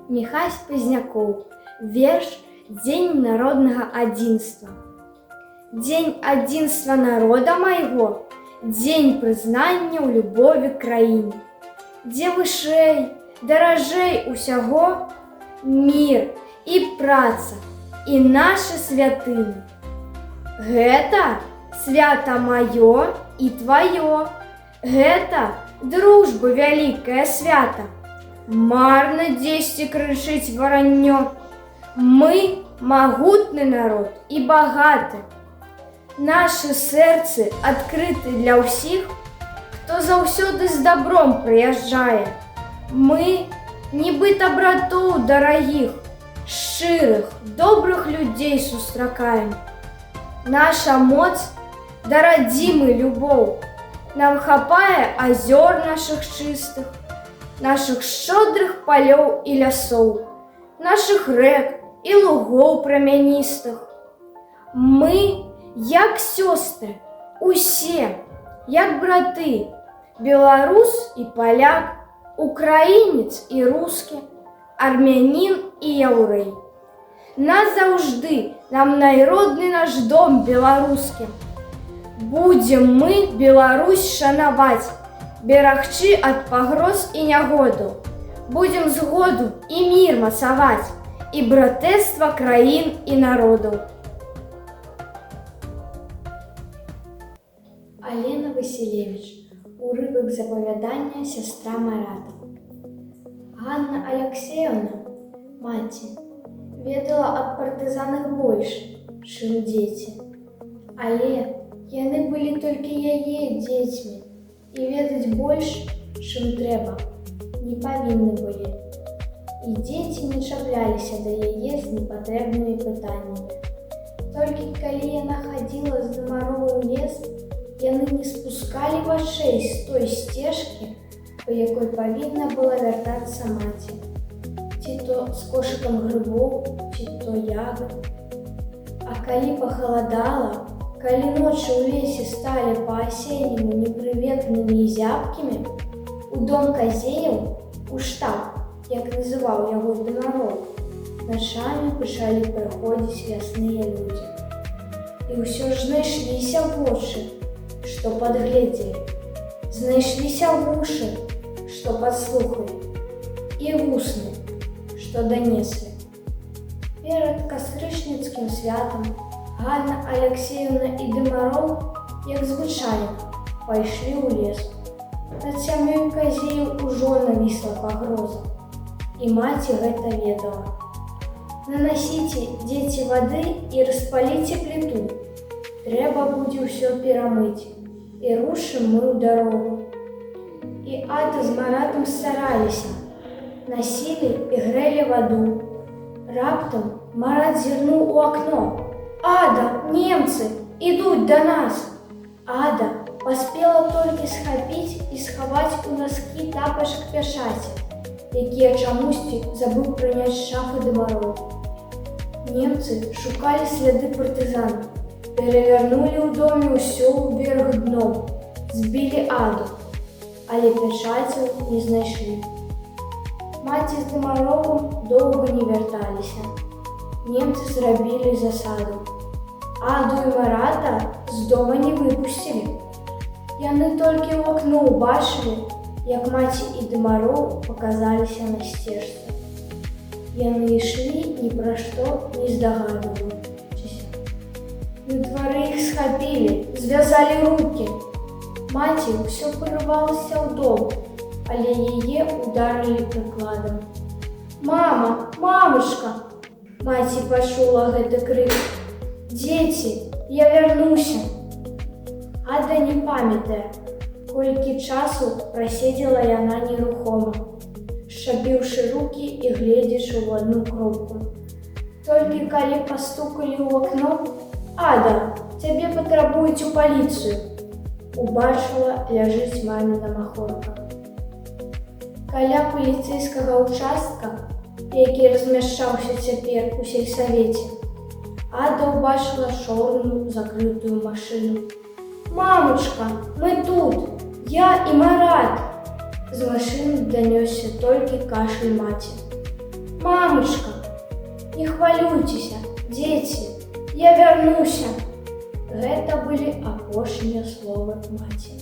Міхась Пазнякоў. Верш «Дзень народнага адзінства». Дзень адзінства народа майго, дзень прызнання ў любові краіне, дзе вышэй, даражэй усяго мір і праца і нашы святыні. Гэта свята маё і тваё, гэта дружба вялікае свята. Марна дзесьці крычыць вараннё. Мы магутны народ і багаты. Нашы сэрцы адкрыты для ўсіх, хто заўсёды з дабром прыязджае. Мы нібыта братоў дарагіх, шчырых, добрых людзей сустракаем. Наша моц да радзімы любоў. Нам хапае азёр нашых чыстых, нашых шчодрых палёў і лясоў, нашых рэк і лугоў прамяністых. Мы, як сёстры, усе, як браты, беларус і паляк, украінец і рускі, армянін і яўрэй. Назаўжды нам найродны наш дом беларускі. Будзем мы Беларусь шанаваць, берагчы ад пагроз і нягоду. Будзем згоду і мір мацаваць, і братэцтва краін і народаў. Алена Васілевіч. Урывак з апавядання «Сястра Марата». Ганна Аляксеевна, маці, ведала аб партызанах больш, чым дзеці. Але яны былі толькі яе дзецьмі і ведаць больш, чым трэба, не павінны былі. І дзеці не чапляліся да яе з непатрэбнымі пытаннямі. Толькі калі яна хадзіла з Дамарову ў лес, яны не спускалі вачэй з той сцежкі, па якой павінна была вяртацца маці. Ці то з кошыкам грыбоў, ці то ягад. А калі пахаладала, калі ночы ў лесе сталі па-асенняму непрыветнымі і зябкімі, у дом казеяў, у штаб, як называў яго Дамаров, начамі пачалі прыходзіць лясныя людзі. І ўсё ж знайшліся вочы, што падгледзелі, знайшліся вушы, што падслухалі, і вусны, што данеслі. Перад кастрычніцкім святам Ганна Аляксеевна і Дамаров, як звычайна, пайшлі ў лес. Над сям'ёй казеяў ужо навісла пагроза, і маці гэта ведала. Нанасіце, дзеці, вады і распаліце пліту. Трэба будзе ўсё перамыць, і рушым мы ў дарогу. І Ада з Маратам стараліся, насілі і грэлі ваду. Раптам Марат зірнуў у акно. «Ада, немцы, ідуць да нас!» Ада паспела толькі схапіць і схаваць у наскі тапачак пячаці, якія чамусьці забыў прыняць з шафы Дамаров. Немцы шукалі сляды партызан, перавярнулі ў доме ўсё ўверх дном, збілі Аду, але пячацяў не знайшлі. Маці з Дамаровым доўга не вярталіся. Немцы зрабілі засаду. Аду і Марата з дома не выпусцілі. Яны толькі ў акно ўбачылі, як маці і Дамаров паказаліся на сцежцы. Яны ішлі ні пра што не здагадваючыся. На двары іх схапілі, звязалі рукі. Маці ўсё парывалася ў дом, але яе ударылі прыкладам. «Мама, мамушка!» Маці пачула гэты крык. «Дзеці, я вярнуся!» Ада не памятае, колькі часу праседзела яна нерухома, шчапіўшы рукі і гледзячы ў адну кропку. Толькі калі пастукалі ў акно: «Ада, цябе патрабуюць у паліцыю!» Убачыла, ляжыць маміна махорка. Каля паліцэйскага ўчастка, які размяшчаўся цяпер у сельсавеце, Ада ўбачыла чорную закрытую машыну. «Мамушка, мы тут! Я і Марат!» З машыны данёсся толькі кашель маці. Мамушка, не хвалюйцеся, дзеці, я вярнуся. Гэта былі апошнія словы маці.